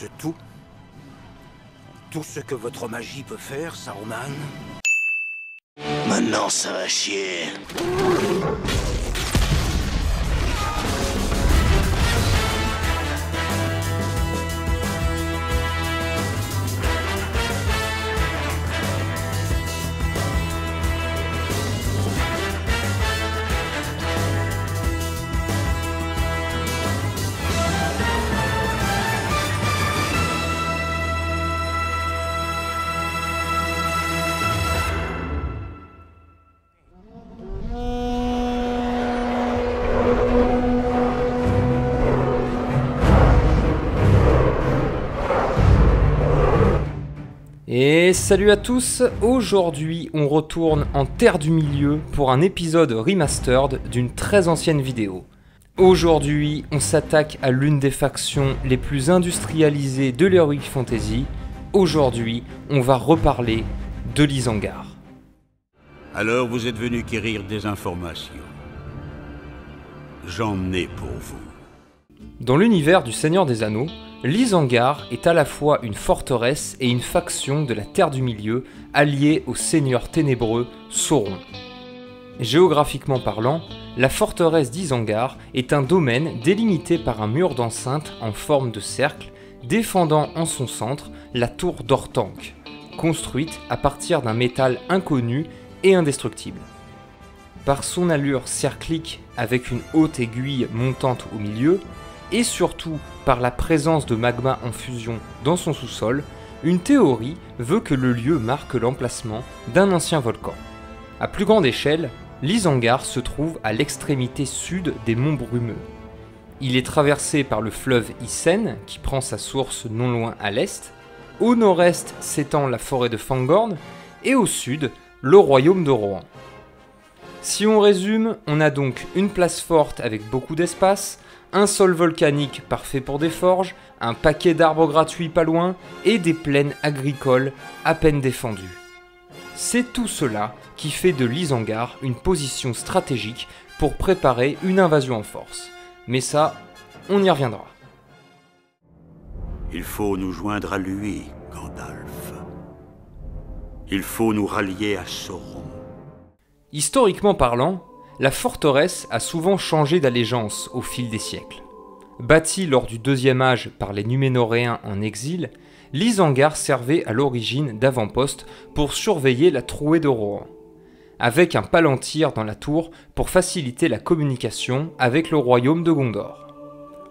C'est tout? Tout ce que votre magie peut faire, Saruman? Maintenant, ça va chier. Et salut à tous, aujourd'hui on retourne en Terre du Milieu pour un épisode remastered d'une très ancienne vidéo. Aujourd'hui on s'attaque à l'une des factions les plus industrialisées de l'Heroic Fantasy. Aujourd'hui on va reparler de l'Isengard. Alors vous êtes venu quérir des informations. J'en ai pour vous. Dans l'univers du Seigneur des Anneaux, l'Isengard est à la fois une forteresse et une faction de la Terre du Milieu alliée au seigneur ténébreux Sauron. Géographiquement parlant, la forteresse d'Isengard est un domaine délimité par un mur d'enceinte en forme de cercle, défendant en son centre la tour d'Orthanc, construite à partir d'un métal inconnu et indestructible. Par son allure cerclique avec une haute aiguille montante au milieu, et surtout par la présence de magma en fusion dans son sous-sol, une théorie veut que le lieu marque l'emplacement d'un ancien volcan. À plus grande échelle, l'Isengard se trouve à l'extrémité sud des monts Brumeux. Il est traversé par le fleuve Isen, qui prend sa source non loin à l'est. Au nord-est s'étend la forêt de Fangorn, et au sud, le royaume de Rohan. Si on résume, on a donc une place forte avec beaucoup d'espace, un sol volcanique parfait pour des forges, un paquet d'arbres gratuits pas loin, et des plaines agricoles à peine défendues. C'est tout cela qui fait de l'Isengard une position stratégique pour préparer une invasion en force. Mais ça, on y reviendra. Il faut nous joindre à lui, Gandalf. Il faut nous rallier à Sauron. Historiquement parlant, la forteresse a souvent changé d'allégeance au fil des siècles. Bâtie lors du Deuxième Âge par les Numénoréens en exil, l'Isengard servait à l'origine d'avant-poste pour surveiller la trouée de Rohan, avec un palantir dans la tour pour faciliter la communication avec le royaume de Gondor.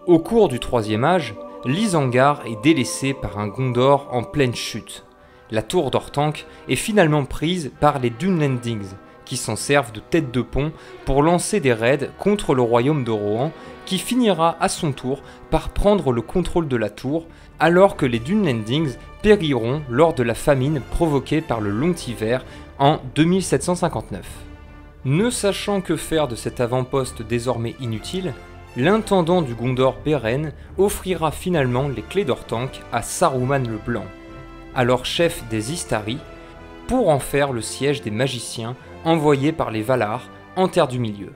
Au cours du Troisième Âge, l'Isengard est délaissé par un Gondor en pleine chute. La tour d'Orthanc est finalement prise par les Dunlendings, qui s'en servent de tête de pont pour lancer des raids contre le royaume de Rohan, qui finira à son tour par prendre le contrôle de la tour, alors que les Dunlendings périront lors de la famine provoquée par le long hiver en 2759. Ne sachant que faire de cet avant-poste désormais inutile, l'intendant du Gondor Beren offrira finalement les clés d'Orthanc à Saruman le Blanc, alors chef des Istari, pour en faire le siège des magiciens envoyés par les Valar en Terre du Milieu.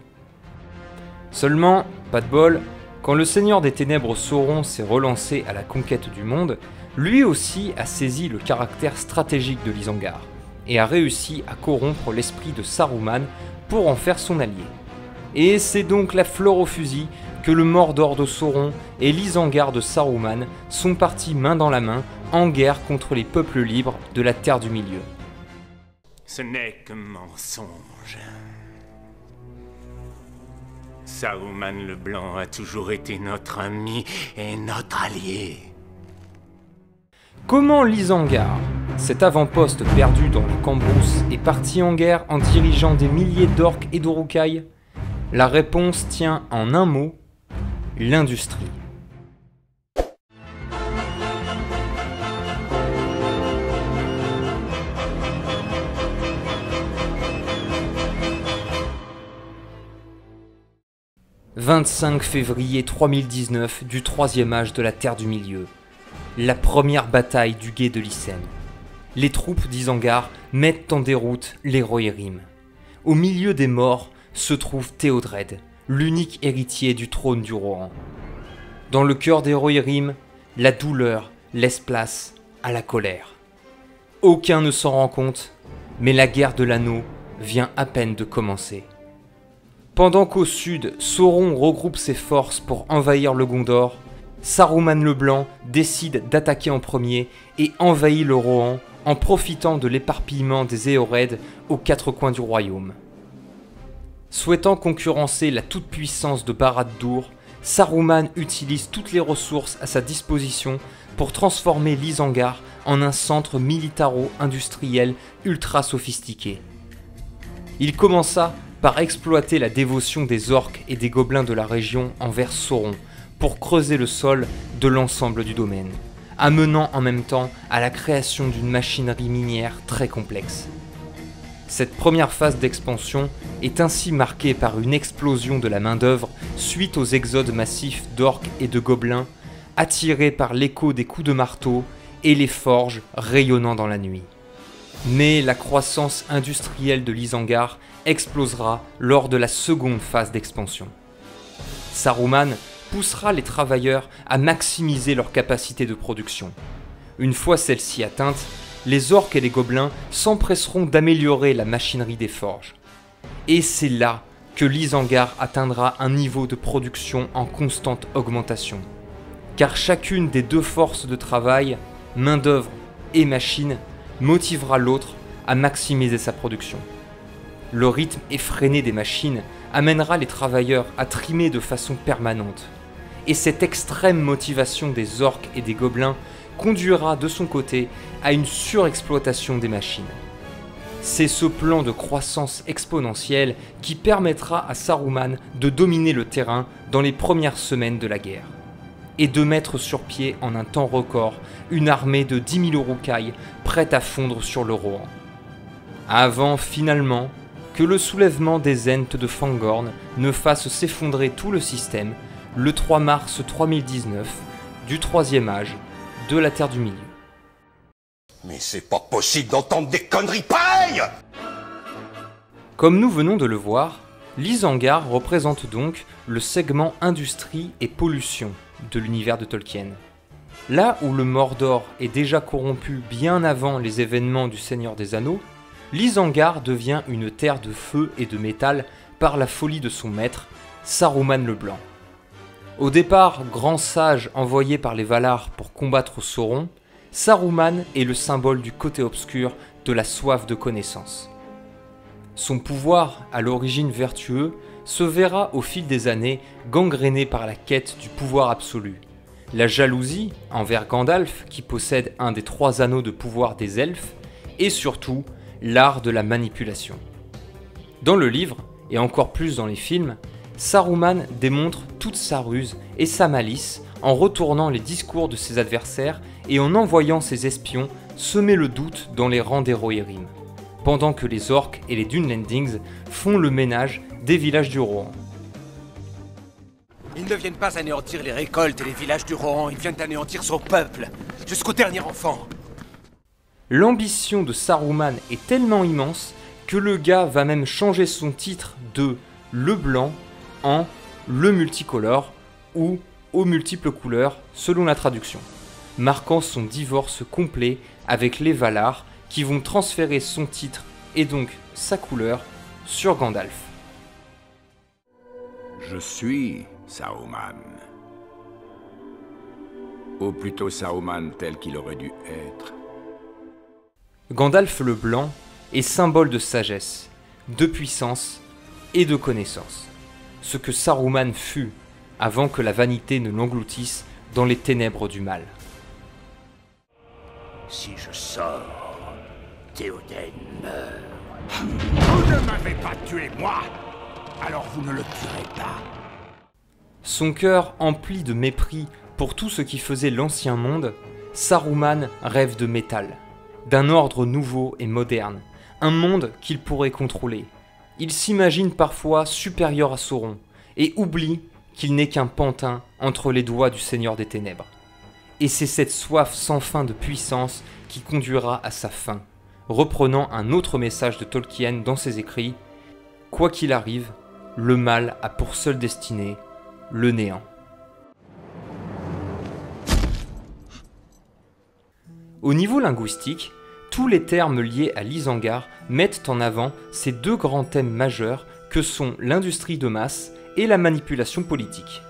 Seulement, pas de bol, quand le Seigneur des Ténèbres Sauron s'est relancé à la conquête du monde, lui aussi a saisi le caractère stratégique de l'Isengard, et a réussi à corrompre l'esprit de Saruman pour en faire son allié. Et c'est donc la fleur au fusil que le Mordor de Sauron et l'Isengard de Saruman sont partis main dans la main en guerre contre les peuples libres de la Terre du Milieu. Ce n'est que mensonge. Saruman le Blanc a toujours été notre ami et notre allié. Comment l'Isengard, cet avant-poste perdu dans la Cambrousse, est parti en guerre en dirigeant des milliers d'orques et d'Uruk-hai? La réponse tient en un mot, l'industrie. « 25 février 3019 du troisième âge de la Terre du Milieu. La première bataille du gué de Lycène. Les troupes d'Isengard mettent en déroute les Rohirrim. Au milieu des morts se trouve Théodred, l'unique héritier du trône du Rohan. Dans le cœur des Rohirrim, la douleur, laisse place à la colère. Aucun ne s'en rend compte, mais la guerre de l'anneau vient à peine de commencer. Pendant qu'au sud, Sauron regroupe ses forces pour envahir le Gondor, Saruman le Blanc décide d'attaquer en premier et envahit le Rohan en profitant de l'éparpillement des Éoreds aux quatre coins du royaume. Souhaitant concurrencer la toute-puissance de Barad-dûr, Saruman utilise toutes les ressources à sa disposition pour transformer l'Isengard en un centre militaro-industriel ultra sophistiqué. Il commença par exploiter la dévotion des orques et des gobelins de la région envers Sauron pour creuser le sol de l'ensemble du domaine, amenant en même temps à la création d'une machinerie minière très complexe. Cette première phase d'expansion est ainsi marquée par une explosion de la main-d'œuvre suite aux exodes massifs d'orques et de gobelins, attirés par l'écho des coups de marteau et les forges rayonnant dans la nuit. Mais la croissance industrielle de l'Isengard explosera lors de la seconde phase d'expansion. Saruman poussera les travailleurs à maximiser leur capacité de production. Une fois celle-ci atteinte, les orques et les gobelins s'empresseront d'améliorer la machinerie des forges. Et c'est là que l'Isengard atteindra un niveau de production en constante augmentation. Car chacune des deux forces de travail, main-d'œuvre et machine, motivera l'autre à maximiser sa production. Le rythme effréné des machines amènera les travailleurs à trimer de façon permanente. Et cette extrême motivation des orques et des gobelins conduira de son côté à une surexploitation des machines. C'est ce plan de croissance exponentielle qui permettra à Saruman de dominer le terrain dans les premières semaines de la guerre, et de mettre sur pied en un temps record une armée de 10 000 Uruk-hai prête à fondre sur le Rohan. Avant finalement que le soulèvement des Ents de Fangorn ne fasse s'effondrer tout le système le 3 mars 3019 du troisième âge de la Terre du Milieu. Mais c'est pas possible d'entendre des conneries pareilles! Comme nous venons de le voir, l'Isengard représente donc le segment industrie et pollution de l'univers de Tolkien. Là où le Mordor est déjà corrompu bien avant les événements du Seigneur des Anneaux, l'Isengard devient une terre de feu et de métal par la folie de son maître, Saruman le Blanc. Au départ, grand sage envoyé par les Valar pour combattre Sauron, Saruman est le symbole du côté obscur de la soif de connaissance. Son pouvoir, à l'origine vertueux, se verra au fil des années gangréné par la quête du pouvoir absolu, la jalousie envers Gandalf qui possède un des 3 anneaux de pouvoir des elfes, et surtout l'art de la manipulation. Dans le livre, et encore plus dans les films, Saruman démontre toute sa ruse et sa malice en retournant les discours de ses adversaires et en envoyant ses espions semer le doute dans les rangs des Rohirrim, pendant que les orques et les Dunlendings font le ménage des villages du Rohan. Ils ne viennent pas anéantir les récoltes et les villages du Rohan, ils viennent anéantir son peuple, jusqu'au dernier enfant. L'ambition de Saruman est tellement immense que le gars va même changer son titre de Le Blanc en Le Multicolore ou Aux multiples couleurs selon la traduction, marquant son divorce complet avec les Valar qui vont transférer son titre et donc sa couleur sur Gandalf. Je suis Saruman. Ou plutôt Saruman tel qu'il aurait dû être. Gandalf le Blanc est symbole de sagesse, de puissance et de connaissance. Ce que Saruman fut avant que la vanité ne l'engloutisse dans les ténèbres du mal. Si je sors, Théoden meurt. Vous ne m'avez pas tué, moi! Alors vous ne le tuerez pas. Son cœur empli de mépris pour tout ce qui faisait l'ancien monde, Saruman rêve de métal, d'un ordre nouveau et moderne, un monde qu'il pourrait contrôler. Il s'imagine parfois supérieur à Sauron, et oublie qu'il n'est qu'un pantin entre les doigts du Seigneur des Ténèbres. Et c'est cette soif sans fin de puissance qui conduira à sa fin, reprenant un autre message de Tolkien dans ses écrits: « Quoi qu'il arrive, le mal a pour seule destinée le néant. » Au niveau linguistique, tous les termes liés à l'Isengard mettent en avant ces deux grands thèmes majeurs que sont l'industrie de masse et la manipulation politique.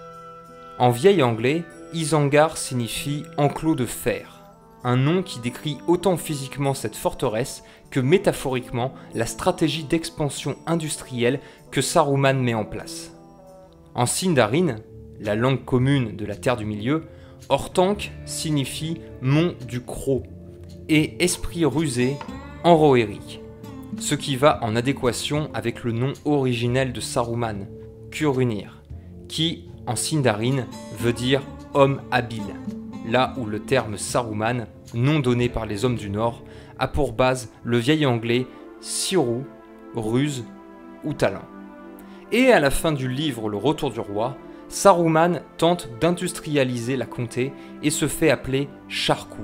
En vieil anglais, Isengard signifie enclos de fer, un nom qui décrit autant physiquement cette forteresse que métaphoriquement la stratégie d'expansion industrielle que Saruman met en place. En Sindarin, la langue commune de la Terre du Milieu, Orthanc signifie mont du croc et esprit rusé en rohirric, ce qui va en adéquation avec le nom originel de Saruman, Curunir, qui en Sindarin veut dire homme habile, là où le terme Saruman, nom donné par les hommes du Nord, a pour base le vieil anglais siru, ruse ou talent. Et à la fin du livre Le Retour du Roi, Saruman tente d'industrialiser la comté et se fait appeler Charcou,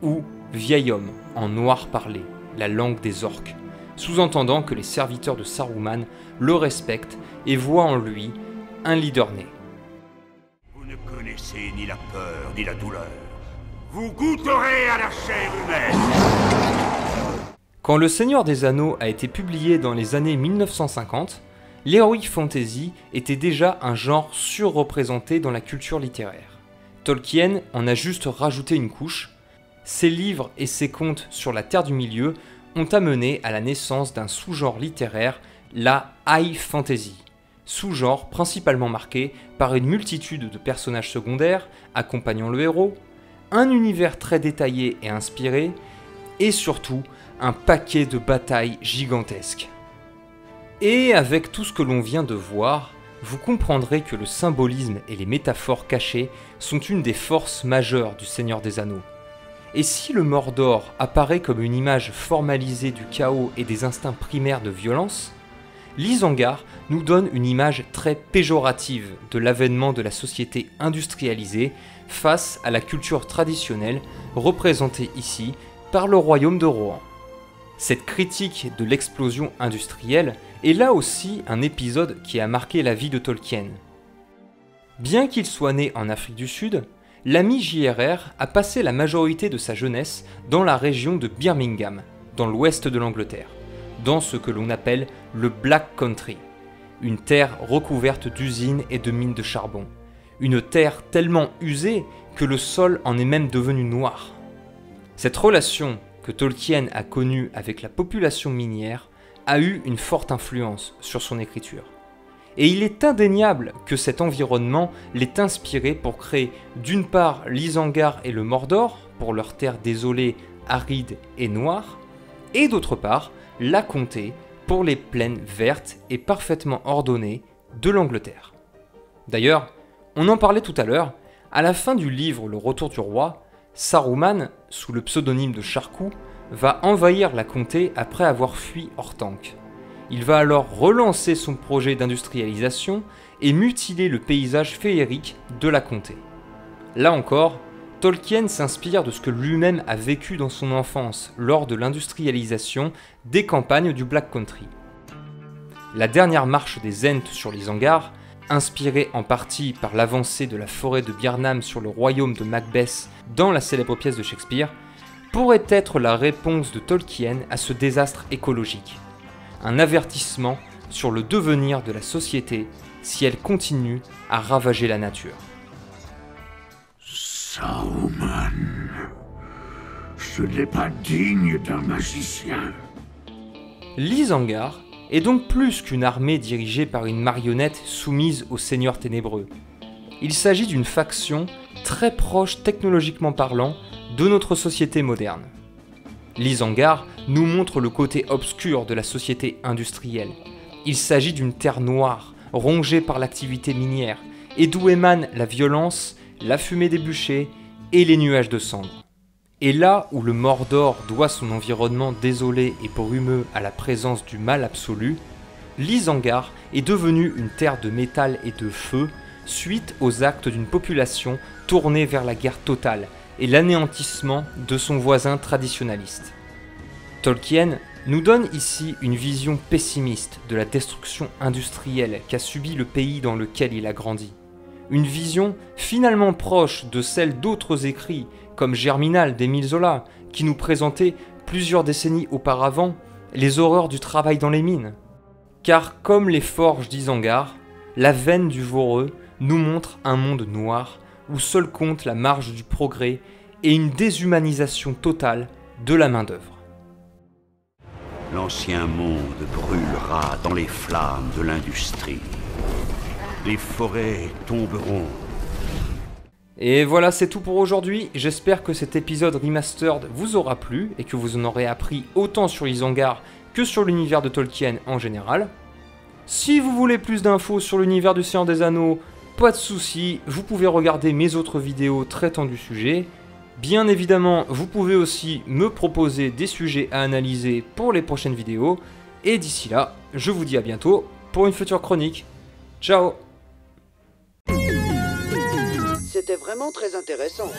ou vieil homme en noir parlé, la langue des orques, sous-entendant que les serviteurs de Saruman le respectent et voient en lui un leader né. Vous ne connaissez ni la peur ni la douleur. Vous goûterez à la chair humaine. Quand Le Seigneur des Anneaux a été publié dans les années 1950, l'heroic fantasy était déjà un genre surreprésenté dans la culture littéraire. Tolkien en a juste rajouté une couche. Ses livres et ses contes sur la Terre du Milieu ont amené à la naissance d'un sous-genre littéraire, la high fantasy, sous-genre principalement marqué par une multitude de personnages secondaires accompagnant le héros, un univers très détaillé et inspiré, et surtout un paquet de batailles gigantesques. Et avec tout ce que l'on vient de voir, vous comprendrez que le symbolisme et les métaphores cachées sont une des forces majeures du Seigneur des Anneaux. Et si le Mordor apparaît comme une image formalisée du chaos et des instincts primaires de violence, l'Isengard nous donne une image très péjorative de l'avènement de la société industrialisée face à la culture traditionnelle représentée ici par le royaume de Rohan. Cette critique de l'explosion industrielle est là aussi un épisode qui a marqué la vie de Tolkien. Bien qu'il soit né en Afrique du Sud, l'ami JRR a passé la majorité de sa jeunesse dans la région de Birmingham, dans l'ouest de l'Angleterre, dans ce que l'on appelle le Black Country, une terre recouverte d'usines et de mines de charbon, une terre tellement usée que le sol en est même devenu noir. Cette relation que Tolkien a connue avec la population minière a eu une forte influence sur son écriture. Et il est indéniable que cet environnement l'ait inspiré pour créer d'une part l'Isengard et le Mordor, pour leurs terres désolées, arides et noires, et d'autre part la comté pour les plaines vertes et parfaitement ordonnées de l'Angleterre. D'ailleurs, on en parlait tout à l'heure, à la fin du livre Le Retour du Roi, Saruman, sous le pseudonyme de Charcou, va envahir la comté après avoir fui Orthanc. Il va alors relancer son projet d'industrialisation et mutiler le paysage féerique de la comté. Là encore, Tolkien s'inspire de ce que lui-même a vécu dans son enfance lors de l'industrialisation des campagnes du Black Country. La dernière marche des Ents sur l'Isengard, inspirée en partie par l'avancée de la forêt de Birnam sur le royaume de Macbeth dans la célèbre pièce de Shakespeare, pourrait être la réponse de Tolkien à ce désastre écologique. Un avertissement sur le devenir de la société si elle continue à ravager la nature. Saruman, ce n'est pas digne d'un magicien. L'Isengard est donc plus qu'une armée dirigée par une marionnette soumise au Seigneur Ténébreux. Il s'agit d'une faction très proche technologiquement parlant de notre société moderne. L'Isengard nous montre le côté obscur de la société industrielle. Il s'agit d'une terre noire, rongée par l'activité minière, et d'où émanent la violence, la fumée des bûchers et les nuages de cendres. Et là où le Mordor doit son environnement désolé et brumeux à la présence du mal absolu, l'Isengard est devenue une terre de métal et de feu suite aux actes d'une population tournée vers la guerre totale et l'anéantissement de son voisin traditionnaliste. Tolkien nous donne ici une vision pessimiste de la destruction industrielle qu'a subi le pays dans lequel il a grandi. une vision finalement proche de celle d'autres écrits, comme Germinal d'Émile Zola, qui nous présentait plusieurs décennies auparavant les horreurs du travail dans les mines. Car comme les forges d'Isengard, la veine du Voreux nous montre un monde noir où seul compte la marge du progrès et une déshumanisation totale de la main-d'œuvre. L'ancien monde brûlera dans les flammes de l'industrie. Les forêts tomberont. Et voilà, c'est tout pour aujourd'hui. J'espère que cet épisode remastered vous aura plu et que vous en aurez appris autant sur Isengard que sur l'univers de Tolkien en général. Si vous voulez plus d'infos sur l'univers du Seigneur des Anneaux, pas de soucis, vous pouvez regarder mes autres vidéos traitant du sujet. Bien évidemment, vous pouvez aussi me proposer des sujets à analyser pour les prochaines vidéos. Et d'ici là, je vous dis à bientôt pour une future chronique. Ciao! C'était vraiment très intéressant.